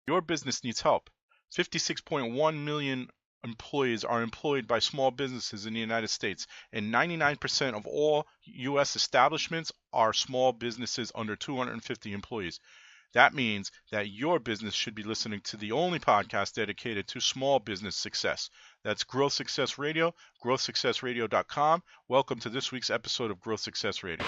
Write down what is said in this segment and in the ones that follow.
Your business needs help. 56.1 million employees are employed by small businesses in the United States, and 99% of all U.S. establishments are small businesses under 250 employees. That means that your business should be listening to the only podcast dedicated to small business success. That's Growth Success Radio, growthsuccessradio.com. Welcome to this week's episode of Growth Success Radio.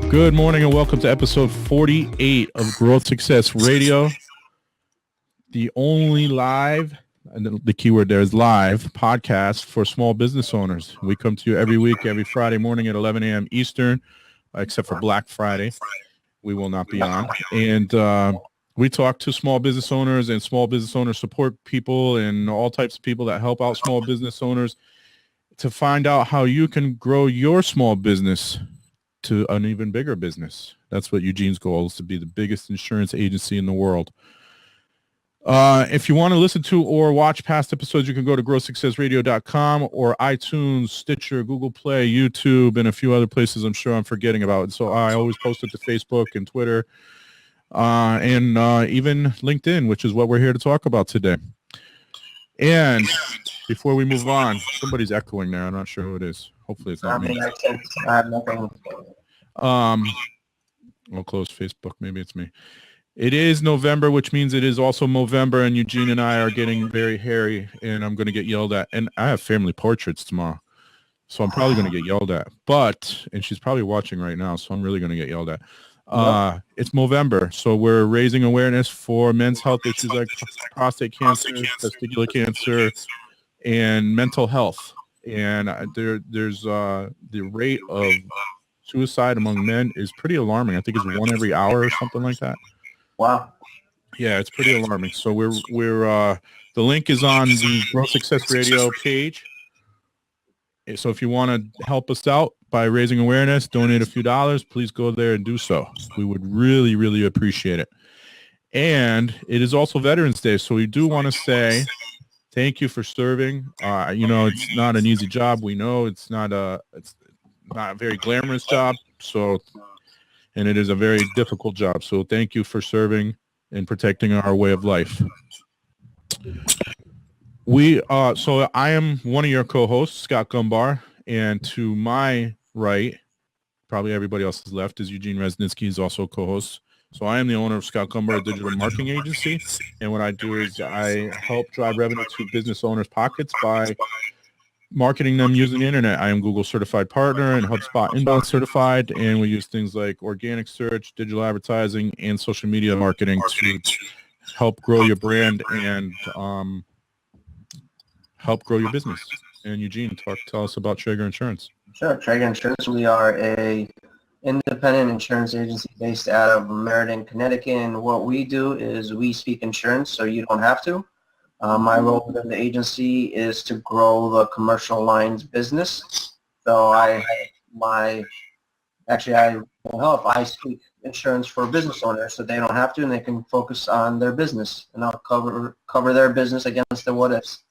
Good morning and welcome to episode 48 of Growth Success Radio, the only live, and the keyword there is live, podcast for small business owners. We come to you every week, every Friday morning at 11 a.m. Eastern, except for Black Friday. We will not be on. And we talk to small business owners and small business owner support people and all types of people that help out small business owners to find out how you can grow your small business to an even bigger business. That's what Eugene's goal is, to be the biggest insurance agency in the world. If you want to listen to or watch past episodes, you can go to growthsuccessradio.com or iTunes, Stitcher, Google Play, YouTube, and a few other places I'm sure I'm forgetting about. So I always post it to Facebook and Twitter and even LinkedIn, which is what we're here to talk about today. And before we move on, somebody's echoing there. I'm not sure who it is. Hopefully it's not me. I have nothing. I'll close Facebook. Maybe it's me. It is November, which means it is also Movember, and Eugene and I are getting very hairy, and I'm going to get yelled at. And I have family portraits tomorrow, so I'm probably going to get yelled at. And she's probably watching right now, so I'm really going to get yelled at. It's Movember, so we're raising awareness for men's health issues like prostate cancer, testicular cancer, and mental health. And there's the rate of suicide among men is pretty alarming. I think it's 1 every hour or something like that. Wow. Yeah, it's pretty alarming. So we're the link is on the Growth Success Radio page. So if you want to help us out by raising awareness, donate a few dollars, please go there and do so. We would really, really appreciate it. And it is also Veterans Day, so we do want to say thank you for serving. It's not an easy job. We know it's not a very glamorous job. And it is a very difficult job. So thank you for serving and protecting our way of life. So I am one of your co-hosts, Scott Gombar, and to my right, probably everybody else's left, is Eugene Resnitzky. He's also a co-host. So I am the owner of Scott Gombar, a digital marketing agency, and what I do is I help drive revenue to business owners' pockets by marketing them using the internet. I am Google certified partner and HubSpot inbound certified, and we use things like organic search, digital advertising, and social media marketing to help grow your brand and help grow your business. And Eugene, tell us about Traeger Insurance. Sure. Traeger Insurance, we are a independent insurance agency based out of Meriden, Connecticut, and what we do is we speak insurance so you don't have to. My role within the agency is to grow the commercial lines business. So I will help. I speak insurance for business owners so they don't have to and they can focus on their business, and I'll cover their business against the what ifs.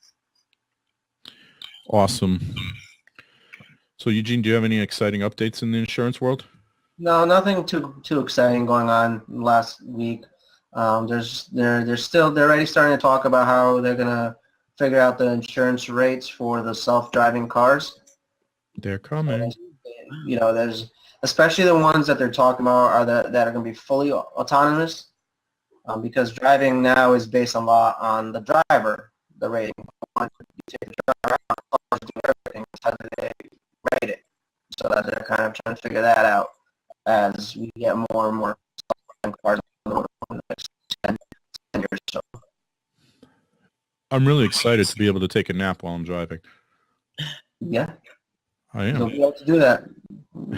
Awesome. So Eugene, do you have any exciting updates in the insurance world? No, nothing too exciting going on last week. They're already starting to talk about how they're gonna figure out the insurance rates for the self-driving cars. They're coming. There's especially the ones that they're talking about are that are going to be fully autonomous, because driving now is based a lot on the driver, the rating. You take the driver out, cars do everything. How do they rate it? So that they're kind of trying to figure that out as we get more and more cars on the next 10 years or so. I'm really excited to be able to take a nap while I'm driving. Yeah. I am. You'll be able to do that.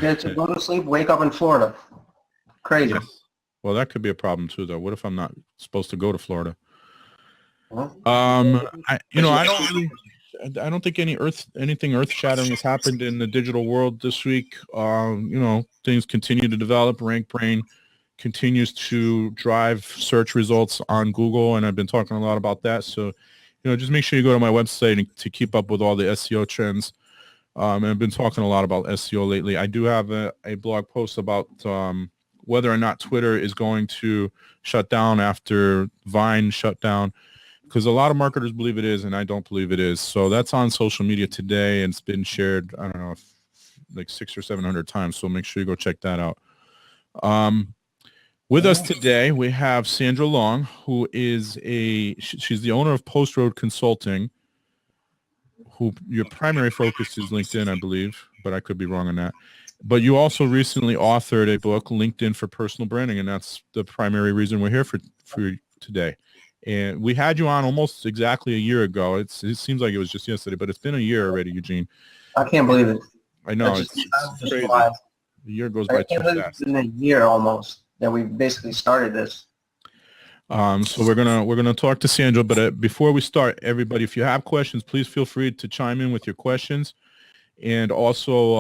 Get to go to sleep, wake up in Florida. Crazy. Yes. Well, that could be a problem too, though. What if I'm not supposed to go to Florida? Well, I don't think anything earth-shattering has happened in the digital world this week. Things continue to develop. RankBrain continues to drive search results on Google, and I've been talking a lot about that. So, just make sure you go to my website to keep up with all the SEO trends. And I've been talking a lot about SEO lately. I do have a blog post about whether or not Twitter is going to shut down after Vine shut down, because a lot of marketers believe it is, and I don't believe it is. So that's on social media today, and it's been shared, I don't know, like 600 or 700 times. So make sure you go check that out. With us today, we have Sandra Long, who is she's the owner of Post Road Consulting, who your primary focus is LinkedIn, I believe, but I could be wrong on that. But you also recently authored a book, LinkedIn for Personal Branding, and that's the primary reason we're here for today. And we had you on almost exactly a year ago. It seems like it was just yesterday, but it's been a year already, Eugene. I can't believe it. I know. It's crazy. Wild. The year goes by too fast. It's been a year almost that we basically started this. So we're gonna talk to Sandra, but before we start, everybody, if you have questions, please feel free to chime in with your questions, and also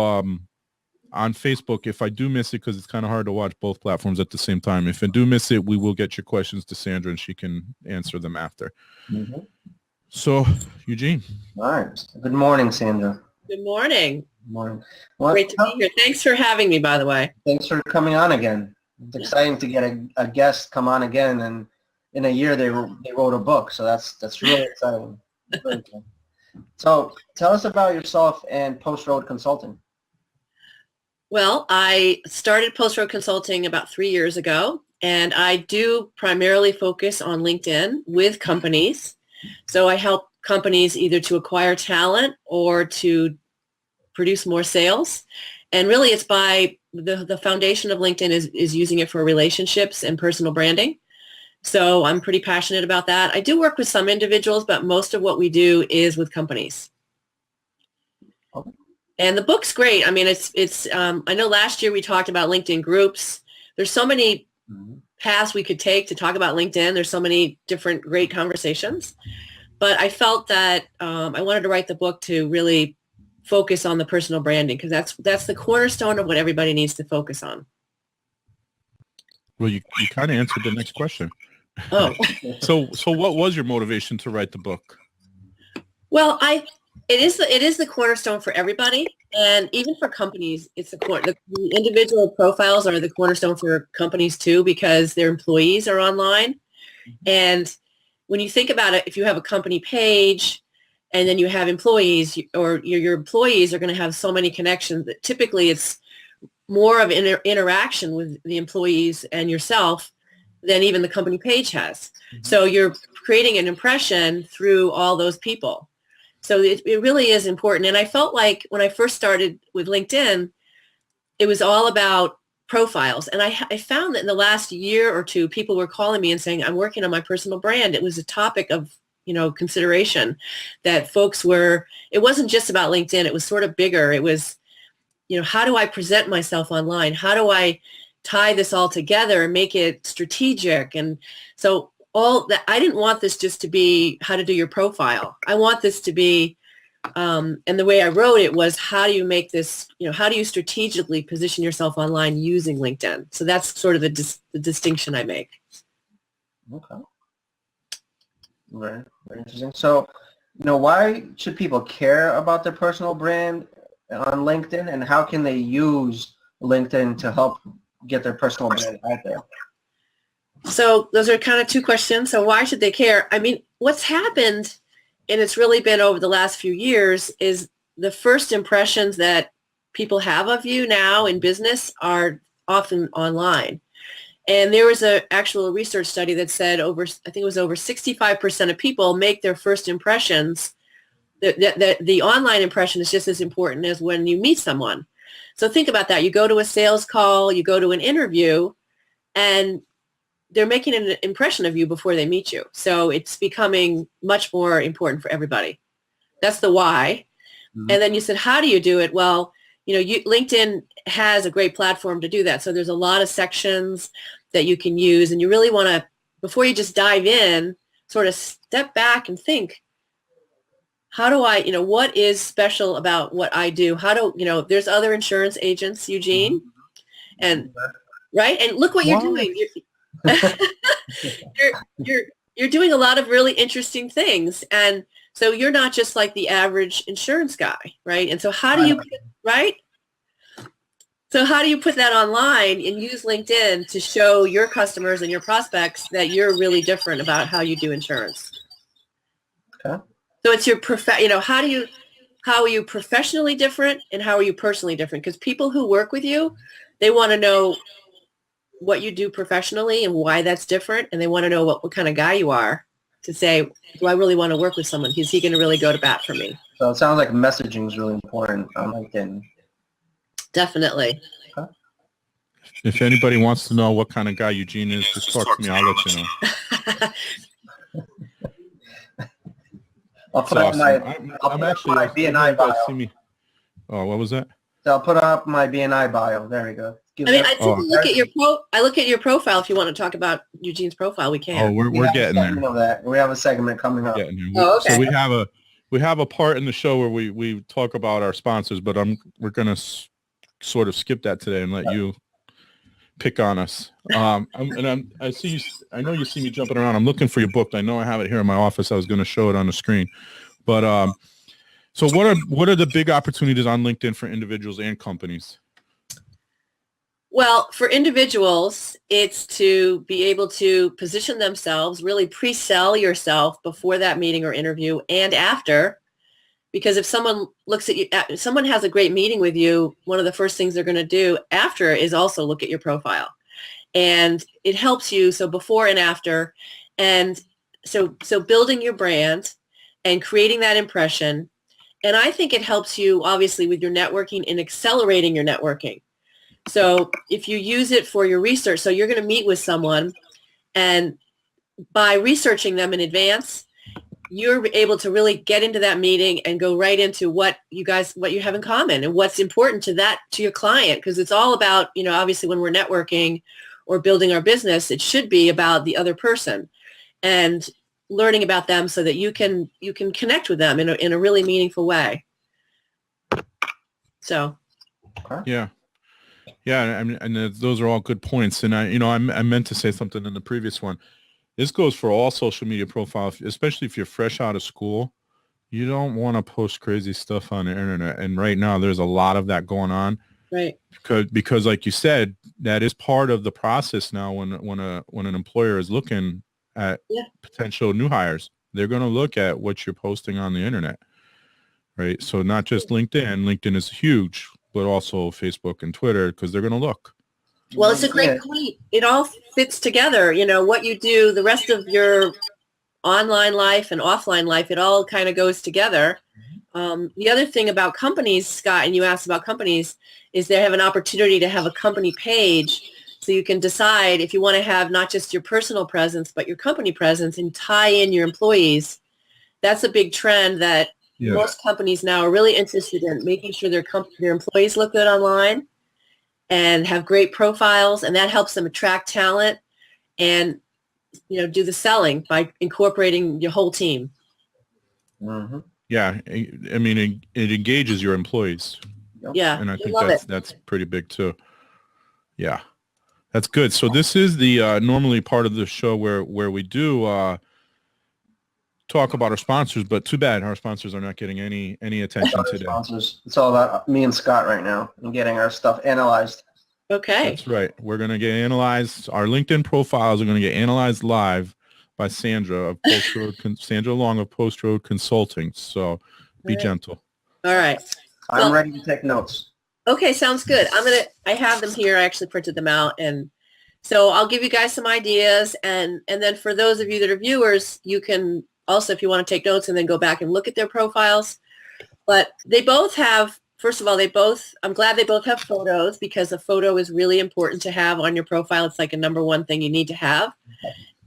on Facebook, if I do miss it, because it's kind of hard to watch both platforms at the same time. If I do miss it, we will get your questions to Sandra, and she can answer them after. Mm-hmm. So, Eugene. All right. Good morning, Sandra. Good morning. Good morning. Great to be here. Thanks for having me, by the way. Thanks for coming on again. It's exciting to get a guest come on again, and in a year they wrote a book, so that's really exciting. Really cool. So tell us about yourself and Post Road Consulting. Well, I started Post Road Consulting about 3 years ago, and I do primarily focus on LinkedIn with companies. So I help companies either to acquire talent or to produce more sales. And really it's by the foundation of LinkedIn is using it for relationships and personal branding. So I'm pretty passionate about that. I do work with some individuals, but most of what we do is with companies. Okay. And the book's great. I mean, it's I know last year we talked about LinkedIn groups. There's so many paths we could take to talk about LinkedIn. There's so many different great conversations. But I felt that I wanted to write the book to really focus on the personal branding, because that's the cornerstone of what everybody needs to focus on. Well, you kind of answered the next question. Oh. So what was your motivation to write the book? Well, it is the cornerstone for everybody, and even for companies, it's the individual profiles are the cornerstone for companies too, because their employees are online. And when you think about it, if you have a company page and then you have employees, or your employees are going to have so many connections that typically it's more of an interaction with the employees and yourself than even the company page has. Mm-hmm. So you're creating an impression through all those people. So it really is important. And I felt like when I first started with LinkedIn, it was all about profiles. And I found that in the last year or two, people were calling me and saying, I'm working on my personal brand. It was a topic of, consideration that folks it wasn't just about LinkedIn. It was sort of bigger. It was, how do I present myself online? How do I tie this all together and make it strategic? And so all that, I didn't want this just to be how to do your profile. I want this to be, and the way I wrote it was, how do you make this, how do you strategically position yourself online using LinkedIn? So that's sort of the distinction I make. Okay. Very, very interesting. So, why should people care about their personal brand on LinkedIn, and how can they use LinkedIn to help get their personal brand out there? So those are kind of two questions. So why should they care? I mean, what's happened, and it's really been over the last few years, is the first impressions that people have of you now in business are often online. And there was an actual research study that said over 65% of people make their first impressions, that the online impression is just as important as when you meet someone. So think about that. You go to a sales call, you go to an interview, and they're making an impression of you before they meet you. So it's becoming much more important for everybody. That's the why. Mm-hmm. And then you said, how do you do it? Well, LinkedIn has a great platform to do that. So there's a lot of sections that you can use, and you really want to, before you just dive in, sort of step back and think, how do I, what is special about what I do? There's other insurance agents, Eugene, and right. And look what you're doing. You're doing a lot of really interesting things. And so you're not just like the average insurance guy, right? And so how do you, right? So how do you put that online and use LinkedIn to show your customers and your prospects that you're really different about how you do insurance? Okay. So it's your how are you professionally different and how are you personally different? Because people who work with you, they want to know what you do professionally and why that's different. And they want to know what kind of guy you are to say, do I really want to work with someone? Is he going to really go to bat for me? So it sounds like messaging is really important on LinkedIn. Definitely. Okay. If anybody wants to know what kind of guy Eugene is, just talk to me. I'll let you know. I'll put up my BNI bio. See me. Oh, what was that? So I'll put up my BNI bio. There we go. I look at your I look at your profile. If you want to talk about Eugene's profile, we can. Oh, we're getting there. We have a segment coming up. Oh, okay. So we have a part in the show where we talk about our sponsors, but we're gonna sort of skip that today and let you pick on us. I know you see me jumping around. I'm looking for your book. I know I have it here in my office. I was going to show it on the screen, but so what are the big opportunities on LinkedIn for individuals and companies? Well, for individuals, it's to be able to position themselves, really pre-sell yourself before that meeting or interview and after. Because if someone looks at you, if someone has a great meeting with you, one of the first things they're going to do after is also look at your profile. And it helps you, so before and after. And so building your brand and creating that impression. And I think it helps you, obviously, with your networking and accelerating your networking. So if you use it for your research, so you're going to meet with someone, and by researching them in advance, you're able to really get into that meeting and go right into what you have in common and what's important to your client. Because it's all about, obviously when we're networking or building our business, it should be about the other person and learning about them so that you can connect with them in a really meaningful way. So. Yeah. Yeah. I mean, and those are all good points. And I meant to say something in the previous one. This goes for all social media profiles, especially if you're fresh out of school. You don't want to post crazy stuff on the internet. And right now there's a lot of that going on. Right. Because like you said, that is part of the process now when an employer is looking at potential new hires. They're going to look at what you're posting on the internet. Right. So not just LinkedIn. LinkedIn is huge, but also Facebook and Twitter, because they're going to look. Well, it's a great point. It all fits together. What you do, the rest of your online life and offline life, it all kind of goes together. The other thing about companies, Scott, and you asked about companies, is they have an opportunity to have a company page. So you can decide if you want to have not just your personal presence, but your company presence and tie in your employees. That's a big trend that most companies now are really interested in, making sure their employees look good online and have great profiles, and that helps them attract talent and, do the selling by incorporating your whole team. Mm-hmm. Yeah. I mean, it engages your employees. Yeah. And I think that's pretty big too. Yeah, that's good. So this is the normally part of the show where we do talk about our sponsors, but too bad our sponsors are not getting any attention today. Sponsors. It's all about me and Scott right now and getting our stuff analyzed. Okay. That's right. We're going to get analyzed. Our LinkedIn profiles are going to get analyzed live by Sandra of Sandra Long of Post Road Consulting. So be gentle. All right. I'm ready to take notes. Okay, sounds good. I have them here. I actually printed them out, and so I'll give you guys some ideas, and then for those of you that are viewers, you can also, if you want to take notes and then go back and look at their profiles. But they both have, first of all, I'm glad they both have photos, because a photo is really important to have on your profile. It's like a number one thing you need to have.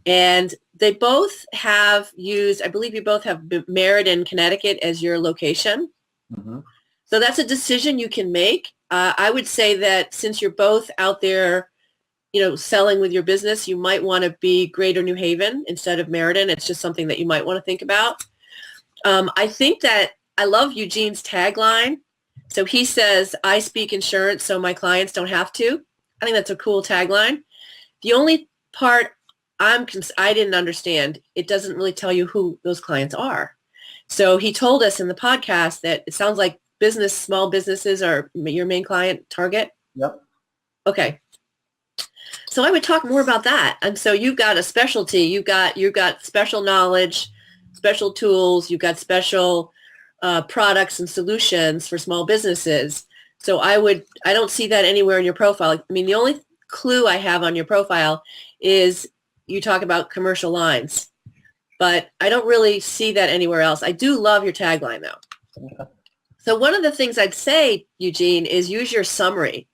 And they both have used, I believe you both have Meriden, Connecticut as your location. Mm-hmm. So that's a decision you can make. I would say that since you're both out there, selling with your business, you might want to be Greater New Haven instead of Meriden. It's just something that you might want to think about. I think that I love Eugene's tagline. So he says, I speak insurance so my clients don't have to. I think that's a cool tagline. The only part I didn't understand, it doesn't really tell you who those clients are. So he told us in the podcast that it sounds like small businesses are your main client target. Yep. Okay. So I would talk more about that. And so you've got a specialty, you've got special knowledge, special tools, you've got special products and solutions for small businesses. So I don't see that anywhere in your profile. I mean, the only clue I have on your profile is you talk about commercial lines, but I don't really see that anywhere else. I do love your tagline though. Okay. So one of the things I'd say, Eugene, is use your summary.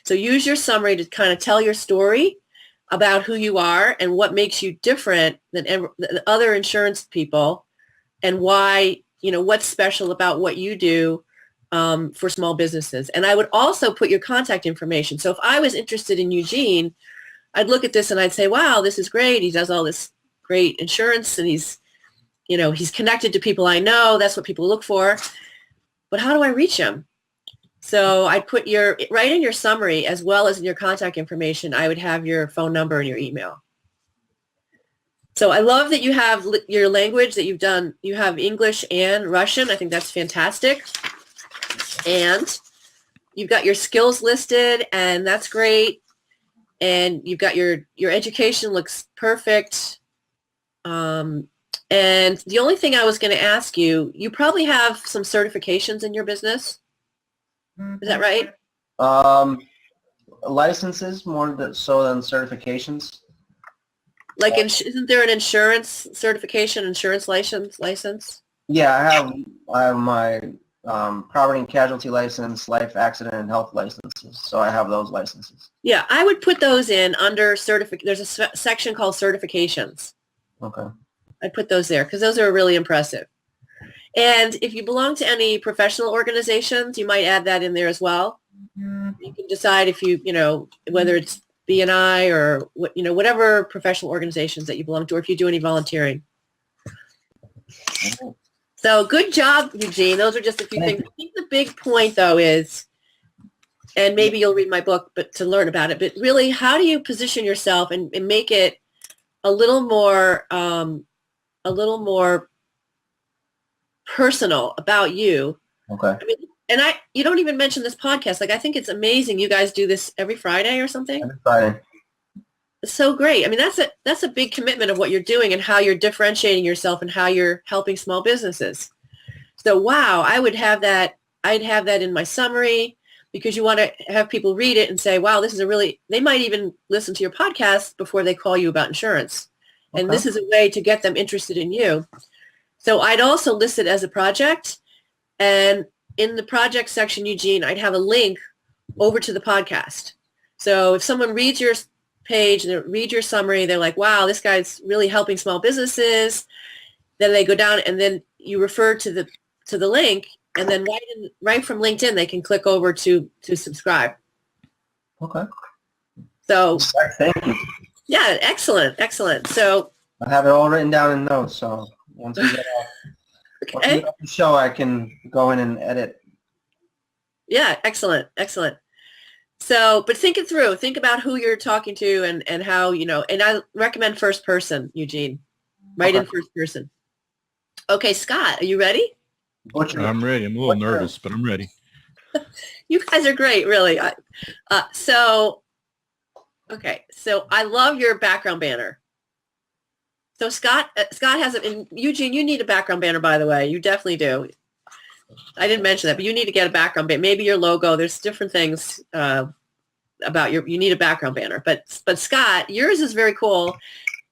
So use your summary to kind of tell your story about who you are and what makes you different than other insurance people and why, what's special about what you do for small businesses. And I would also put your contact information. So if I was interested in Eugene, I'd look at this and I'd say, wow, this is great. He does all this great insurance and he's connected to people I know. That's what people look for. But how do I reach him? So I'd put right in your summary as well as in your contact information, I would have your phone number and your email. So I love that you have your language that you've done. You have English and Russian. I think that's fantastic. And you've got your skills listed and that's great. And you've got your education looks perfect. And the only thing I was going to ask you, you probably have some certifications in your business. Is that right? Licenses more so than certifications. Like, isn't there an insurance certification, insurance license? Yeah, I have my property and casualty license, life, accident, and health licenses. So I have those licenses. Yeah, I would put those in under There's a section called certifications. Okay. I'd put those there because those are really impressive. And if you belong to any professional organizations, you might add that in there as well. Mm-hmm. You can decide if whether it's BNI or whatever professional organizations that you belong to, or if you do any volunteering. So good job, Eugene. Those are just a few things. I think the big point though is, and maybe you'll read my book, but to learn about it, but really, how do you position yourself and make it a little more personal about you? Okay. I mean, and you don't even mention this podcast. Like, I think it's amazing you guys do this every Friday or something. Every Friday. It's so great. I mean, that's a big commitment of what you're doing and how you're differentiating yourself and how you're helping small businesses. So, wow, I'd have that in my summary because you want to have people read it and say, wow, they might even listen to your podcast before they call you about insurance. Okay. And this is a way to get them interested in you. So I'd also list it as a project. And in the project section, Eugene, I'd have a link over to the podcast. So if someone reads your page and they read your summary, they're like, wow, this guy's really helping small businesses. Then they go down and then you refer to the link, and then right from LinkedIn, they can click over to subscribe. Okay. So thank you. Yeah, excellent. So I have it all written down in notes, so once we get off the show, I can go in and edit. Yeah, excellent. So, but think it through. Think about who you're talking to and how, and I recommend first person, Eugene. Write in first person. Okay, Scott, are you ready? I'm ready. I'm a little nervous, but I'm ready. You guys are great, really. So I love your background banner. So Scott has and Eugene, you need a background banner, by the way. You definitely do. I didn't mention that, but you need to get a background banner. Maybe your logo. There's different things about you need a background banner. But Scott, yours is very cool.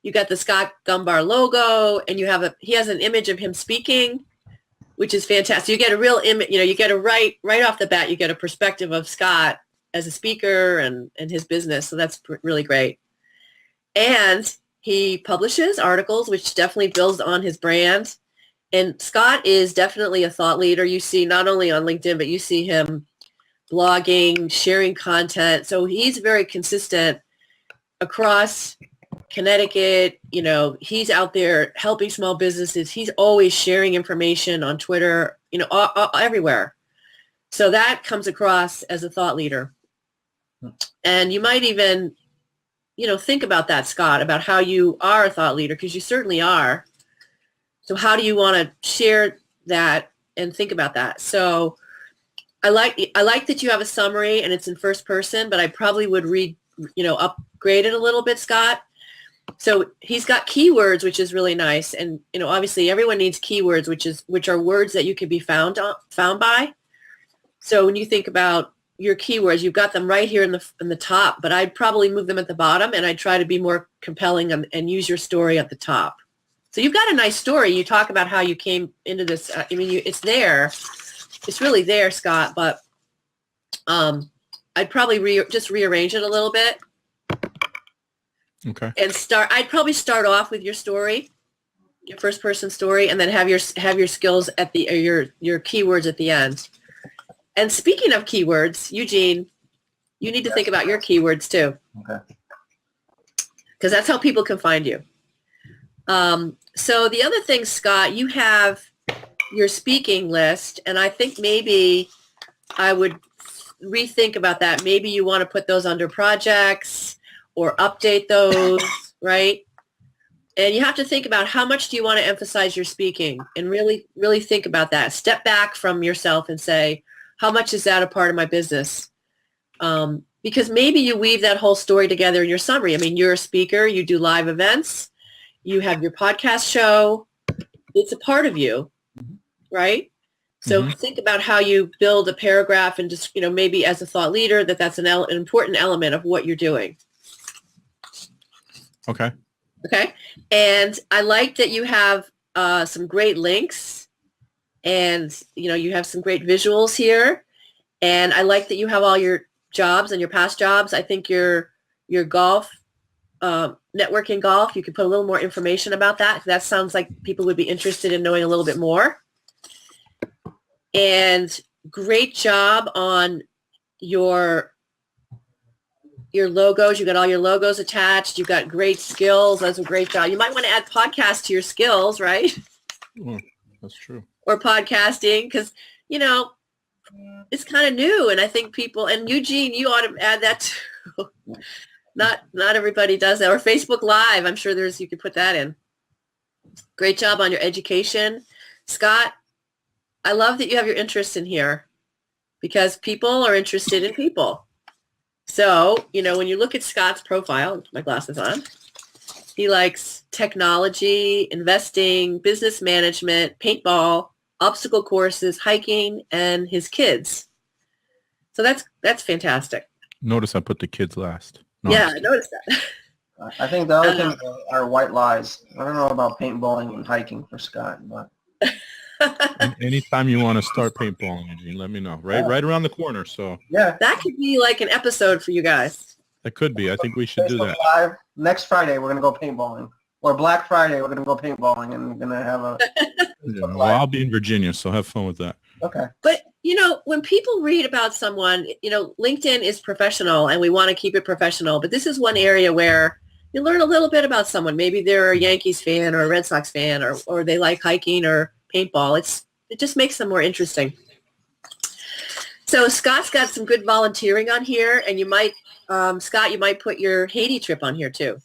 You got the Scott Gombar logo, and he has an image of him speaking, which is fantastic. You get a real image. You get a right off the bat. You get a perspective of Scott as a speaker and his business. So that's really great. And he publishes articles, which definitely builds on his brand. And Scott is definitely a thought leader. You see not only on LinkedIn, but you see him blogging, sharing content. So he's very consistent across Connecticut. He's out there helping small businesses. He's always sharing information on Twitter, everywhere. So that comes across as a thought leader. And you might even, think about that, Scott, about how you are a thought leader, because you certainly are. So how do you want to share that and think about that? So I like that you have a summary and it's in first person, but I probably would upgrade it a little bit, Scott. So he's got keywords, which is really nice. And, obviously everyone needs keywords, which are words that you can be found by. So when you think about your keywords, you've got them right here in the top, but I'd probably move them at the bottom, and I'd try to be more compelling and use your story at the top. So you've got a nice story. You talk about how you came into this. It's there. It's really there, Scott, but I'd probably just rearrange it a little bit. Okay. And I'd probably start off with your story, your first person story, and then have your skills at your keywords at the end. And speaking of keywords, Eugene, you need to think about your keywords too. Okay. Because that's how people can find you. So the other thing, Scott, you have your speaking list, and I think maybe I would rethink about that. Maybe you want to put those under projects or update those, right? And you have to think about how much do you want to emphasize your speaking, and really, really think about that. Step back from yourself and say, how much is that a part of my business? Because maybe you weave that whole story together in your summary. You're a speaker, you do live events, you have your podcast show. It's a part of you, right? So think about how you build a paragraph, and just, maybe as a thought leader, that's an important element of what you're doing. Okay. Okay. And I like that you have some great links, and, you have some great visuals here. And I like that you have all your jobs and your past jobs. I think your golf, networking golf, you could put a little more information about that. That sounds like people would be interested in knowing a little bit more. And great job on your logos. You got all your logos attached. You've got great skills. That's a great job. You might want to add podcasts to your skills, right? Oh, that's true. Or podcasting, because, it's kind of new. And I think people, and Eugene, you ought to add that too. Not everybody does that. Or Facebook Live. I'm sure you could put that in. Great job on your education. Scott, I love that you have your interest in here, because people are interested in people. So, when you look at Scott's profile, my glasses on, he likes technology, investing, business management, paintball, obstacle courses, hiking, and his kids. So that's fantastic. Notice I put the kids last. No, Yeah, I noticed that. I think the other things are white lies. I don't know about paintballing and hiking for Scott, but anytime you want to start paintballing, Eugene, let me know. Right around the corner. So yeah, that could be like an episode for you guys. that could be. I think we should do that. Live. Next Friday, we're going to go paintballing. Or Black Friday, we're going to go paintballing, and we're going to have a... Yeah, well, I'll be in Virginia, so have fun with that. Okay. But, when people read about someone, LinkedIn is professional, and we want to keep it professional. But this is one area where you learn a little bit about someone. Maybe they're a Yankees fan or a Red Sox fan, or they like hiking or paintball. It just makes them more interesting. So Scott's got some good volunteering on here, and you might, Scott, you might put your Haiti trip on here too.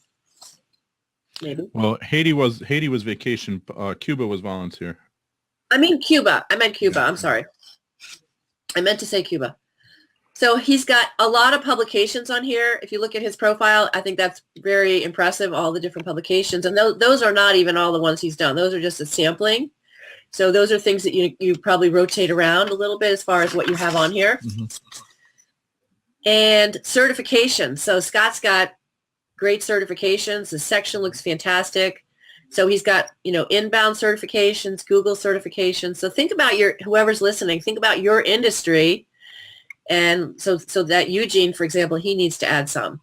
Maybe. Well, Haiti was vacation. Cuba was volunteer. I mean Cuba. I meant Cuba. I'm sorry. I meant to say Cuba. So he's got a lot of publications on here. If you look at his profile, I think that's very impressive, all the different publications. And those are not even all the ones he's done. Those are just a sampling. So those are things that you probably rotate around a little bit as far as what you have on here. Mm-hmm. And certification. So Scott's got great certifications. The section looks fantastic. So he's got, inbound certifications, Google certifications. So think about whoever's listening, think about your industry. And so that Eugene, for example, he needs to add some.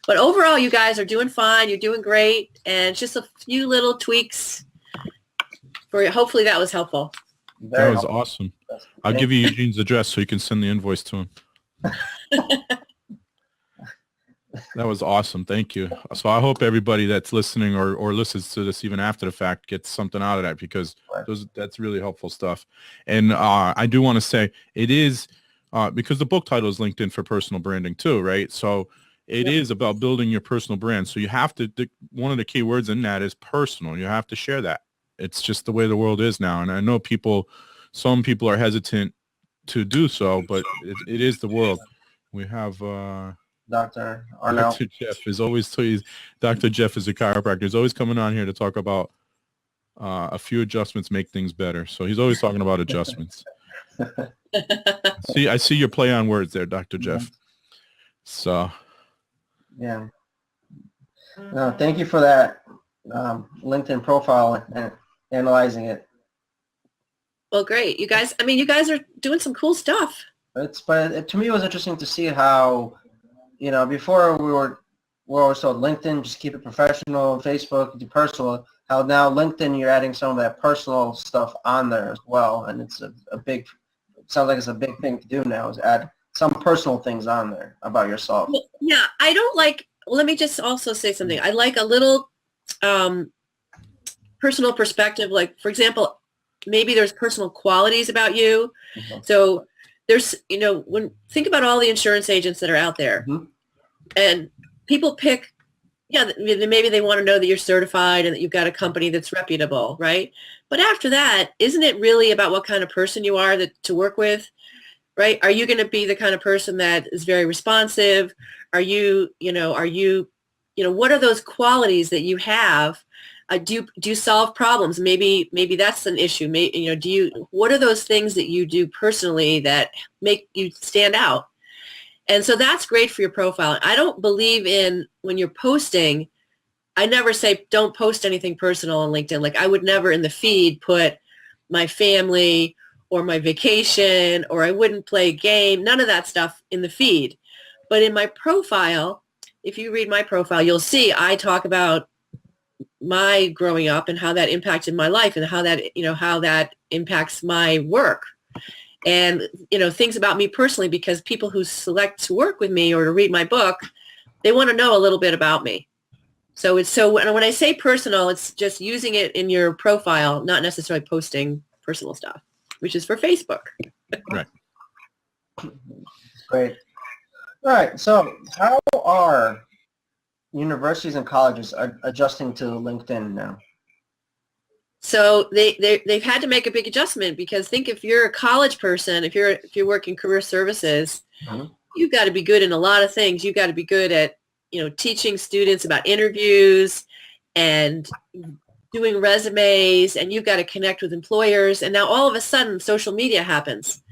But overall, you guys are doing fine. You're doing great. And just a few little tweaks hopefully that was helpful. That was awesome. I'll give you Eugene's address so you can send the invoice to him. That was awesome. Thank you. So I hope everybody that's listening or listens to this even after the fact gets something out of that, because that's really helpful stuff. And I do want to say it is because the book title is LinkedIn for Personal Branding too, right? So it is about building your personal brand. So you have to, one of the key words in that is personal. You have to share that. It's just the way the world is now. And I know some people are hesitant to do so, but it is the world. We have Dr. Arnell. Dr. Jeff is always, Dr. Jeff is a chiropractor. He's always coming on here to talk about a few adjustments make things better. So he's always talking about adjustments. I see your play on words there, Dr. Jeff. So. Yeah. No, thank you for that LinkedIn profile and analyzing it. Well, great. You guys are doing some cool stuff. To me, it was interesting to see how, before we were always told LinkedIn, just keep it professional, Facebook, do personal. How now LinkedIn, you're adding some of that personal stuff on there as well. And it's it sounds like it's a big thing to do now, is add some personal things on there about yourself. Yeah, let me just also say something. I like a little personal perspective. Like, for example, maybe there's personal qualities about you. Mm-hmm. So there's, think about all the insurance agents that are out there, mm-hmm. and people pick, maybe they want to know that you're certified and that you've got a company that's reputable, right? But after that, isn't it really about what kind of person you are to work with, right? Are you going to be the kind of person that is very responsive? Are you, what are those qualities that you have? Do you solve problems? Maybe that's an issue. What are those things that you do personally that make you stand out? And so that's great for your profile. I don't believe in, when you're posting, I never say don't post anything personal on LinkedIn. Like, I would never in the feed put my family or my vacation, or I wouldn't play a game, none of that stuff in the feed. But in my profile, if you read my profile, you'll see I talk about my growing up and how that impacted my life, and how that impacts my work, and things about me personally, because people who select to work with me or to read my book, they want to know a little bit about me. So when I say personal, it's just using it in your profile, not necessarily posting personal stuff, which is for Facebook. Right. Great. All right. So how are universities and colleges adjusting to LinkedIn now? So they've had to make a big adjustment, because think, if you're a college person, if you're working career services, mm-hmm. you've got to be good in a lot of things. You've got to be good at teaching students about interviews and doing resumes, and you've got to connect with employers. And now all of a sudden social media happens.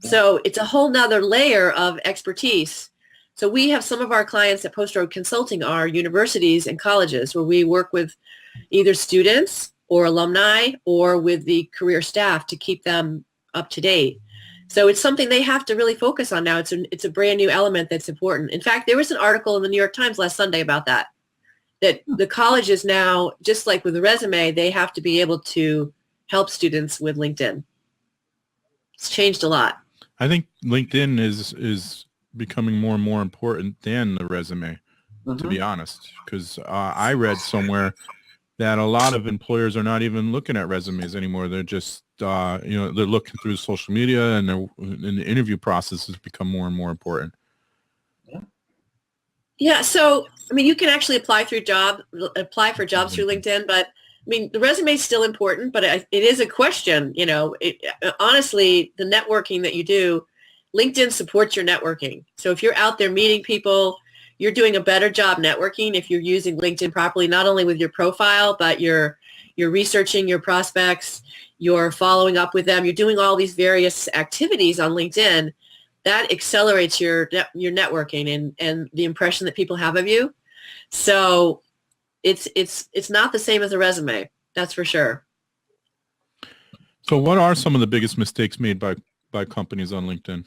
So it's a whole nother layer of expertise. So we have some of our clients at Post Road Consulting are universities and colleges, where we work with either students or alumni or with the career staff to keep them up to date. So it's something they have to really focus on now. It's a brand new element that's important. In fact, there was an article in the New York Times last Sunday about that the colleges now, just like with the resume, they have to be able to help students with LinkedIn. It's changed a lot. I think LinkedIn is becoming more and more important than the resume, mm-hmm. to be honest, because I read somewhere that a lot of employers are not even looking at resumes anymore. They're just, they're looking through social media, and the interview process has become more and more important. Yeah. So, you can actually apply for jobs through LinkedIn, but the resume is still important, but it is a question, honestly, the networking that you do, LinkedIn supports your networking. So if you're out there meeting people, you're doing a better job networking if you're using LinkedIn properly, not only with your profile, but you're researching your prospects, you're following up with them, you're doing all these various activities on LinkedIn. That accelerates your networking and the impression that people have of you. So it's not the same as a resume, that's for sure. So what are some of the biggest mistakes made by companies on LinkedIn?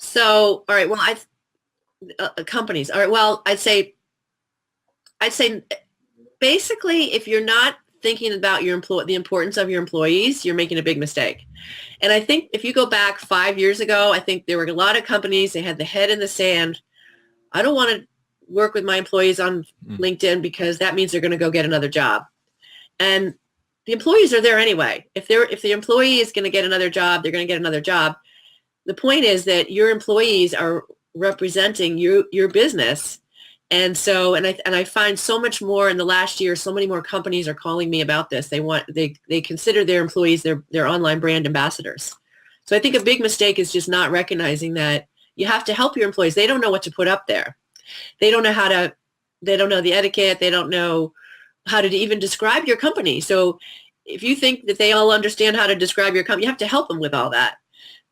So, all right, well, companies. All right, well, I'd say basically, if you're not thinking about the importance of your employees, you're making a big mistake. And I think if you go back 5 years ago, I think there were a lot of companies, they had the head in the sand. I don't want to work with my employees on LinkedIn because that means they're going to go get another job. And the employees are there anyway. If the employee is going to get another job, they're going to get another job. The point is that your employees are representing your business. And so, and I find so much more in the last year, so many more companies are calling me about this. They consider their employees their online brand ambassadors. So I think a big mistake is just not recognizing that you have to help your employees. They don't know what to put up there. They don't know they don't know the etiquette. They don't know how to even describe your company. So if you think that they all understand how to describe your company, you have to help them with all that.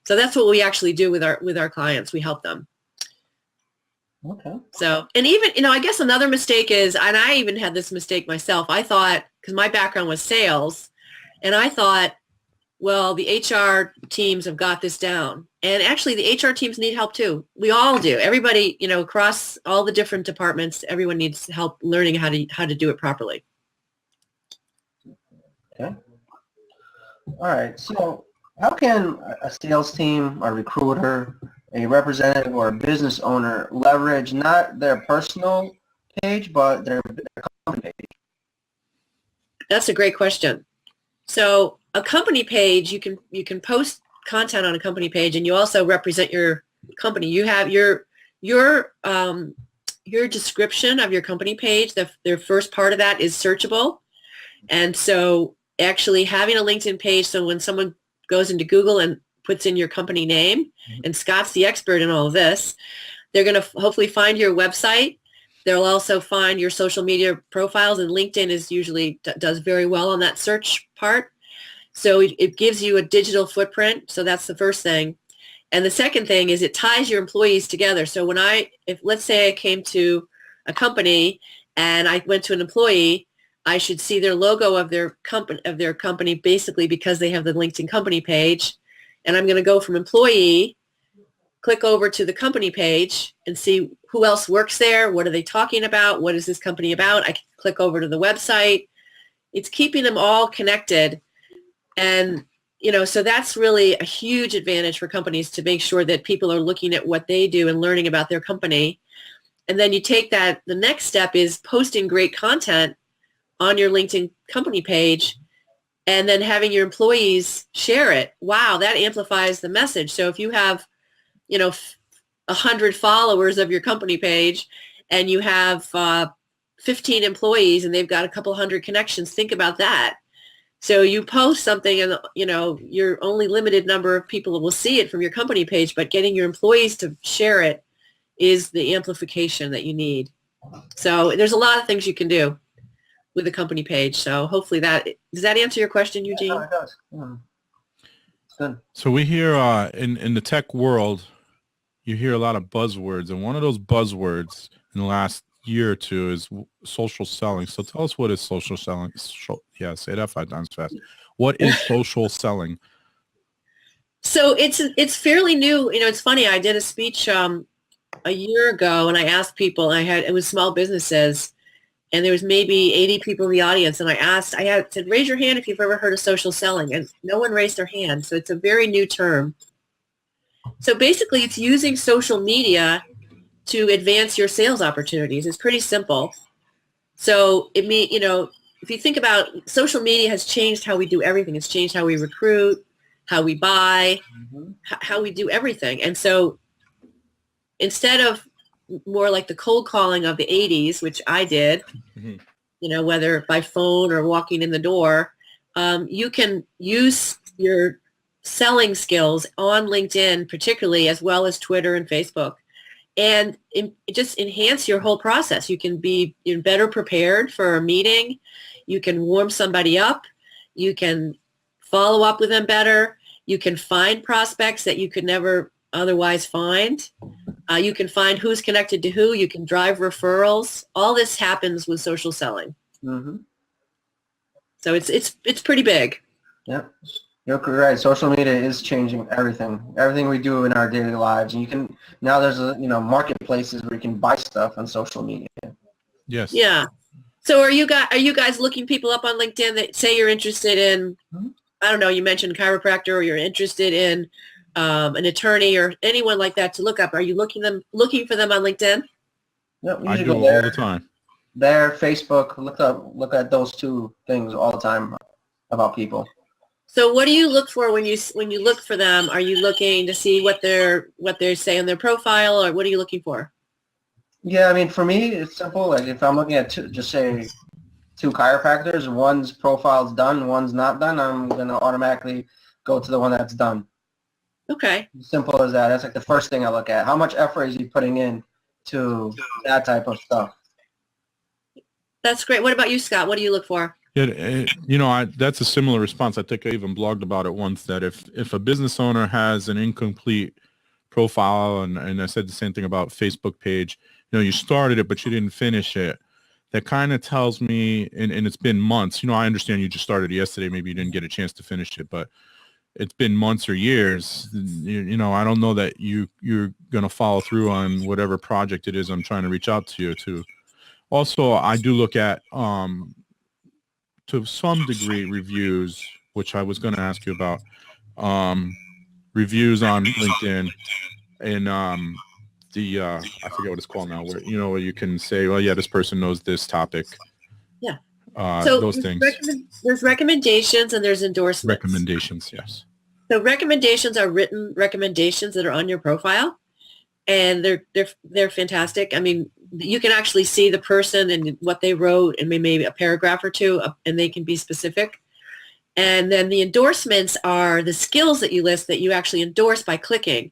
So that's what we actually do with our clients. We help them. Okay. So, and even, I guess another mistake is, and I even had this mistake myself. I thought, because my background was sales, and I thought, well, the HR teams have got this down. And actually the HR teams need help too. We all do. Everybody, across all the different departments, everyone needs help learning how to do it properly. Okay. All right. So how can a sales team, a recruiter, a representative, or a business owner leverage not their personal page, but their company page? That's a great question. So a company page, you can post content on a company page, and you also represent your company. You have your description of your company page. Their first part of that is searchable, and so actually having a LinkedIn page, so when someone goes into Google and puts in your company name, and Scott's the expert in all of this, they're going to hopefully find your website. They'll also find your social media profiles, and LinkedIn is usually does very well on that search part. So it gives you a digital footprint. So that's the first thing. And the second thing is it ties your employees together. So if let's say I came to a company and I went to an employee, I should see their logo of their company basically because they have the LinkedIn company page. And I'm going to go from employee, click over to the company page and see who else works there. What are they talking about? What is this company about? I can click over to the website. It's keeping them all connected. And, so that's really a huge advantage for companies to make sure that people are looking at what they do and learning about their company. And then you take that, the next step is posting great content on your LinkedIn company page and then having your employees share it. Wow, that amplifies the message. So if you have, 100 followers of your company page and you have 15 employees and they've got a couple hundred connections, think about that. So you post something and, your only limited number of people will see it from your company page, but getting your employees to share it is the amplification that you need. So there's a lot of things you can do with a company page. So hopefully does that answer your question, Eugene? Yeah, it does. Good. So we hear in the tech world, you hear a lot of buzzwords, and one of those buzzwords in the last year or two is social selling. So tell us, what is social selling? Say that 5 times fast. What is social selling? So it's fairly new. It's funny. I did a speech a year ago, and I asked people. It was small businesses, and there was maybe 80 people in the audience. And I said, raise your hand if you've ever heard of social selling, and no one raised their hand. So it's a very new term. So basically, it's using social media to advance your sales opportunities. It's pretty simple. So if you think about, social media has changed how we do everything. It's changed how we recruit, how we buy, how we do everything. And so instead of more like the cold calling of the 80s, which I did, whether by phone or walking in the door, you can use your selling skills on LinkedIn, particularly, as well as Twitter and Facebook, and just enhance your whole process. You can be better prepared for a meeting. You can warm somebody up. You can follow up with them better. You can find prospects that you could never otherwise find. You can find who's connected to who. You can drive referrals. All this happens with social selling. Mm-hmm. So it's pretty big. Yep. You're right. Social media is changing everything we do in our daily lives. And there's marketplaces where you can buy stuff on social media. Yes. Yeah. So are you guys looking people up on LinkedIn that say you're interested in, I don't know, you mentioned chiropractor, or you're interested in an attorney or anyone like that to look up? Are you looking for them on LinkedIn? No, we I usually do go all there. the time. There, Facebook, look at those two things all the time about people. So what do you look for when you look for them? Are you looking to see what they say on their profile, or what are you looking for? Yeah, I mean, for me, it's simple. Like if I'm looking at just say two chiropractors, one's profile's done, one's not done, I'm going to automatically go to the one that's done. Okay. Simple as that. That's like the first thing I look at. How much effort is he putting in to that type of stuff? That's great. What about you, Scott? What do you look for? Yeah, that's a similar response. I think I even blogged about it once, that if a business owner has an incomplete profile, and I said the same thing about Facebook page, you started it, but you didn't finish it. That kind of tells me, and it's been months, I understand you just started yesterday. Maybe you didn't get a chance to finish it, but it's been months or years. I don't know that you're going to follow through on whatever project it is I'm trying to reach out to you to. Also, I do look at, to some degree, reviews, which I was going to ask you about, reviews on LinkedIn, and I forget what it's called now, where you can say, well, yeah, this person knows this topic. Yeah. So those things. There's recommendations and there's endorsements. Recommendations, yes. So recommendations are written recommendations that are on your profile, and they're fantastic. I mean, you can actually see the person and what they wrote, and maybe a paragraph or two, and they can be specific. And then the endorsements are the skills that you list that you actually endorse by clicking.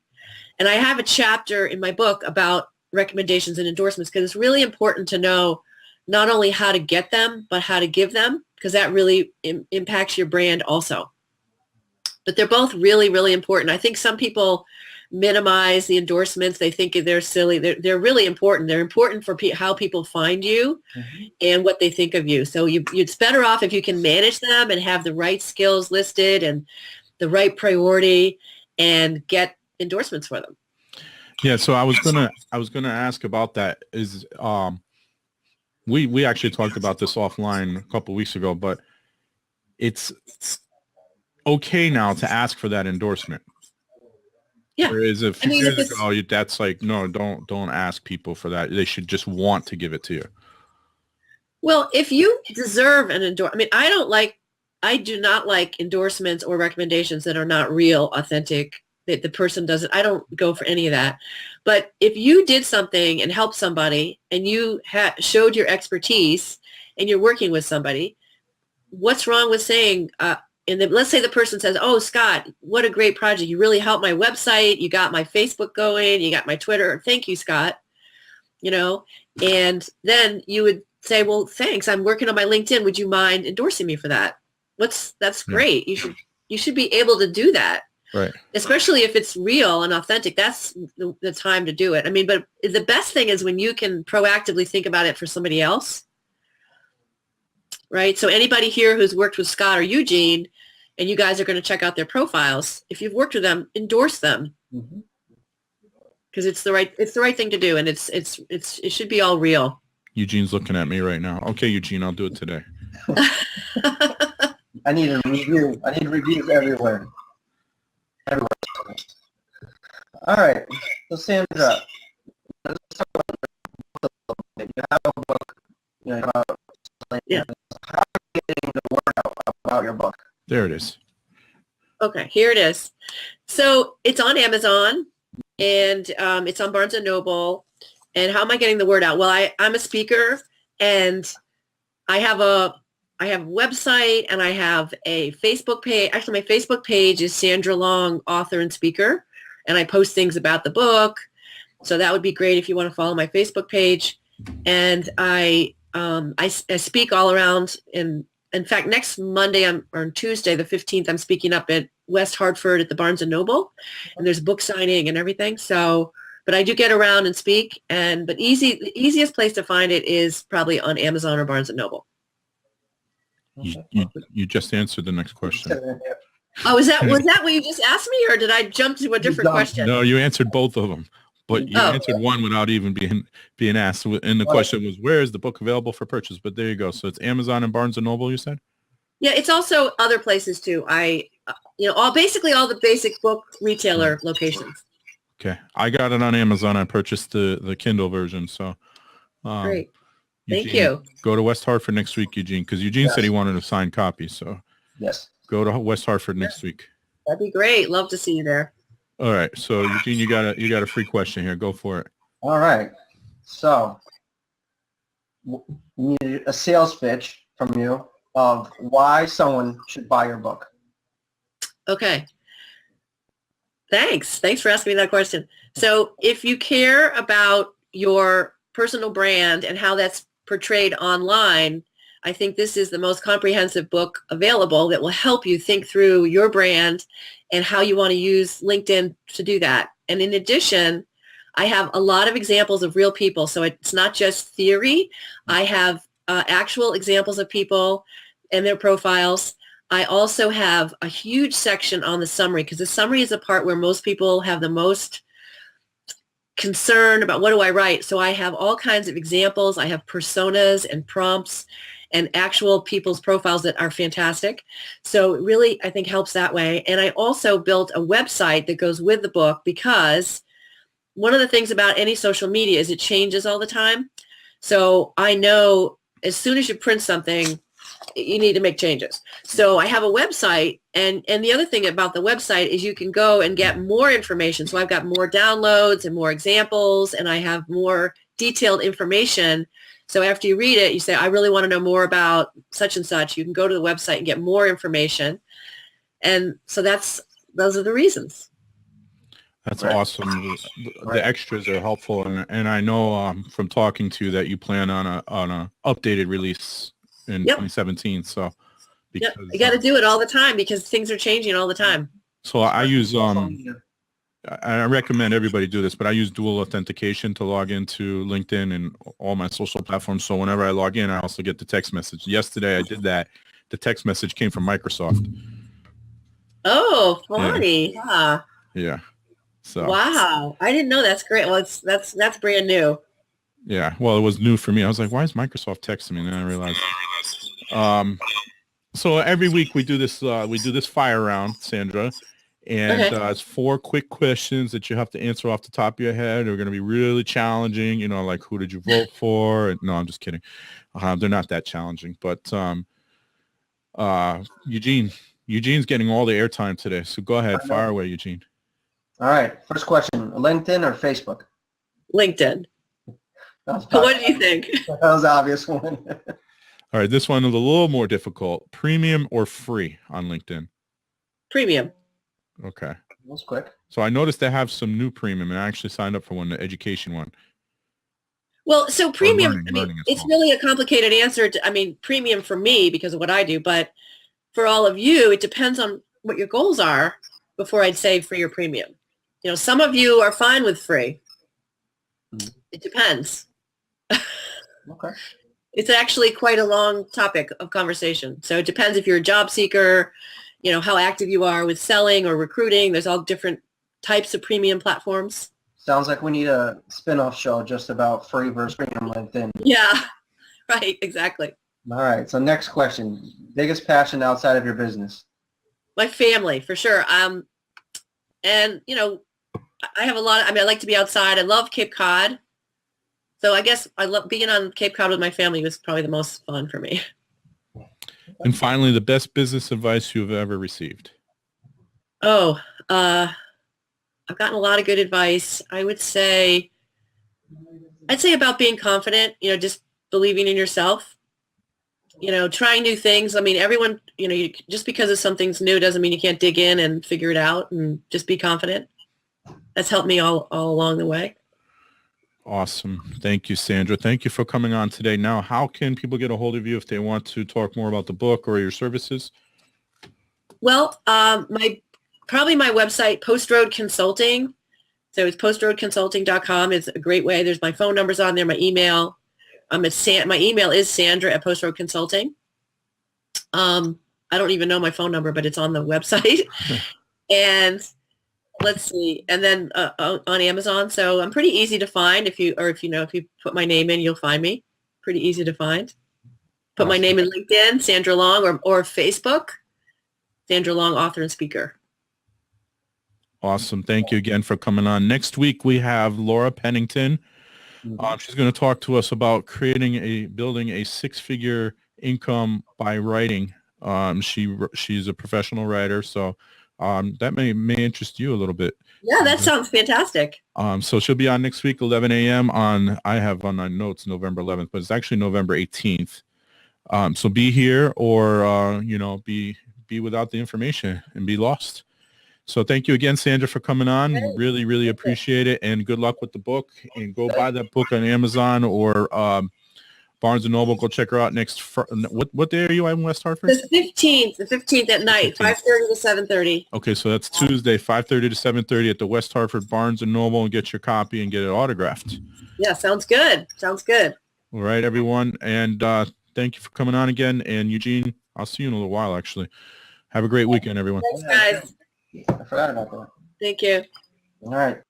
And I have a chapter in my book about recommendations and endorsements, because it's really important to know not only how to get them, but how to give them, because that really impacts your brand also. But they're both really, really important. I think some people minimize the endorsements. They think they're silly. They're really important. They're important for how people find you and what they think of you. So it's better off if you can manage them and have the right skills listed and the right priority and get endorsements for them. Yeah. So I was gonna ask about that. Is we actually talked about this offline a couple of weeks ago, but it's okay now to ask for that endorsement. Yeah. Whereas a few years ago, that's like, no, don't ask people for that. They should just want to give it to you. Well, if you deserve an endorsement, I mean, I do not like endorsements or recommendations that are not real, authentic, that the person doesn't. I don't go for any of that. But if you did something and helped somebody, and you showed your expertise, and you're working with somebody, what's wrong with saying, and then let's say the person says, oh, Scott, what a great project. You really helped my website. You got my Facebook going. You got my Twitter. Thank you, Scott. And then you would say, well, thanks. I'm working on my LinkedIn. Would you mind endorsing me for that? That's great. You should be able to do that. Right. Especially if it's real and authentic. That's the time to do it. I mean, but the best thing is when you can proactively think about it for somebody else. Right. So anybody here who's worked with Scott or Eugene, and you guys are going to check out their profiles, if you've worked with them, endorse them, because it's the right thing to do, and it should be all real. Eugene's looking at me right now. Okay, Eugene, I'll do it today. I need a review. I need reviews everywhere. All right. So Sandra, let's talk about your book a little bit. You have a book. Yeah. How are you getting the word out about your book? There it is. Okay, here it is. So it's on Amazon, and it's on Barnes & Noble. And how am I getting the word out? Well, I'm a speaker, and I have a website, and I have a Facebook page. Actually, my Facebook page is Sandra Long, author and speaker, and I post things about the book. So that would be great if you want to follow my Facebook page. And I speak all around. In fact, next Monday or on Tuesday, the 15th, I'm speaking up at West Hartford at the Barnes & Noble, and there's book signing and everything. So, but I do get around and speak, but the easiest place to find it is probably on Amazon or Barnes & Noble. You just answered the next question. Oh, was that what you just asked me, or did I jump to a different question? No, you answered both of them. But you answered one without even being asked. And the question was, where is the book available for purchase? But there you go. So it's Amazon and Barnes & Noble, you said? Yeah, it's also other places too. Basically all the basic book retailer locations. Okay. I got it on Amazon. I purchased the Kindle version. So great. Eugene, thank you. Go to West Hartford next week, Eugene, because Eugene said he wanted a signed copy. So yes, go to West Hartford next week. That'd be great. Love to see you there. All right. So Eugene, you got a free question here. Go for it. All right. So we need a sales pitch from you of why someone should buy your book. Okay. Thanks for asking me that question. So if you care about your personal brand and how that's portrayed online, I think this is the most comprehensive book available that will help you think through your brand and how you want to use LinkedIn to do that. And in addition, I have a lot of examples of real people. So it's not just theory. I have actual examples of people and their profiles. I also have a huge section on the summary, because the summary is the part where most people have the most concern about what do I write. So I have all kinds of examples. I have personas and prompts and actual people's profiles that are fantastic. So it really, I think, helps that way. And I also built a website that goes with the book, because one of the things about any social media is it changes all the time. So I know as soon as you print something, you need to make changes. So I have a website, and the other thing about the website is you can go and get more information. So I've got more downloads and more examples, and I have more detailed information. So after you read it, you say, I really want to know more about such and such. You can go to the website and get more information. And so those are the reasons. That's awesome. The extras are helpful, and I know from talking to you that you plan on a updated release in 2017. So because you got to do it all the time, because things are changing all the time. So I use I recommend everybody do this, but I use dual authentication to log into LinkedIn and all my social platforms. So whenever I log in, I also get the text message. Yesterday I did that. The text message came from Microsoft. Oh, funny. Yeah. So wow, I didn't know. That's great. Well, that's brand new. Yeah, well, it was new for me. I was like, why is Microsoft texting me? And then I realized. So every week we do this fire round, Sandra, and it's 4 quick questions that you have to answer off the top of your head. They're going to be really challenging, like who did you vote for? And, no, I'm just kidding. They're not that challenging, but Eugene's getting all the airtime today. So go ahead, fire away, Eugene. All right, first question: LinkedIn or Facebook? LinkedIn. What do you think? That was an obvious one. All right, this one is a little more difficult. Premium or free on LinkedIn? Premium. Okay. That was quick. So I noticed they have some new premium, and I actually signed up for one, the education one. Well, so premium, it's really a complicated answer. Premium for me because of what I do, but for all of you, it depends on what your goals are before I'd say free or premium. Some of you are fine with free. It depends. Okay. It's actually quite a long topic of conversation. So it depends if you're a job seeker, how active you are with selling or recruiting. There's all different types of premium platforms. Sounds like we need a spin-off show just about free versus premium LinkedIn. Yeah, right, exactly. All right, so next question. Biggest passion outside of your business? My family, for sure. And, I have a lot of, I like to be outside. I love Cape Cod. So I guess I love being on Cape Cod with my family was probably the most fun for me. And finally, the best business advice you've ever received? Oh, I've gotten a lot of good advice. I'd say about being confident, just believing in yourself, trying new things. Everyone, just because something's new doesn't mean you can't dig in and figure it out, and just be confident. That's helped me all along the way. Awesome. Thank you, Sandra. Thank you for coming on today. Now, how can people get a hold of you if they want to talk more about the book or your services? Well, my website, Post Road Consulting. So it's postroadconsulting.com. It's a great way. There's my phone numbers on there, my email. My email is Sandra at Post Road Consulting. I don't even know my phone number, but it's on the website. And let's see, and then on Amazon. So I'm pretty easy to find. If you put my name in, you'll find me. Pretty easy to find. Put my name in LinkedIn, Sandra Long, or Facebook, Sandra Long, author and speaker. Awesome. Thank you again for coming on. Next week, we have Laura Pennington. She's going to talk to us about building a six-figure income by writing. She's a professional writer, so that may interest you a little bit. Yeah, that sounds fantastic. So she'll be on next week, 11 a.m. I have on my notes November 11th, but it's actually November 18th. So be here or, be without the information and be lost. So thank you again, Sandra, for coming on. Really, really appreciate it. And good luck with the book. And go buy that book on Amazon or Barnes & Noble. Go check her out next. What day are you in West Hartford? The 15th at night, 5:30 to 7:30. Okay, so that's Tuesday, 5:30 to 7:30 at the West Hartford Barnes & Noble, and get your copy and get it autographed. Yeah, sounds good. Sounds good. All right, everyone. And thank you for coming on again. And Eugene, I'll see you in a little while, actually. Have a great weekend, everyone. Thanks, guys. I forgot about that. Thank you. All right.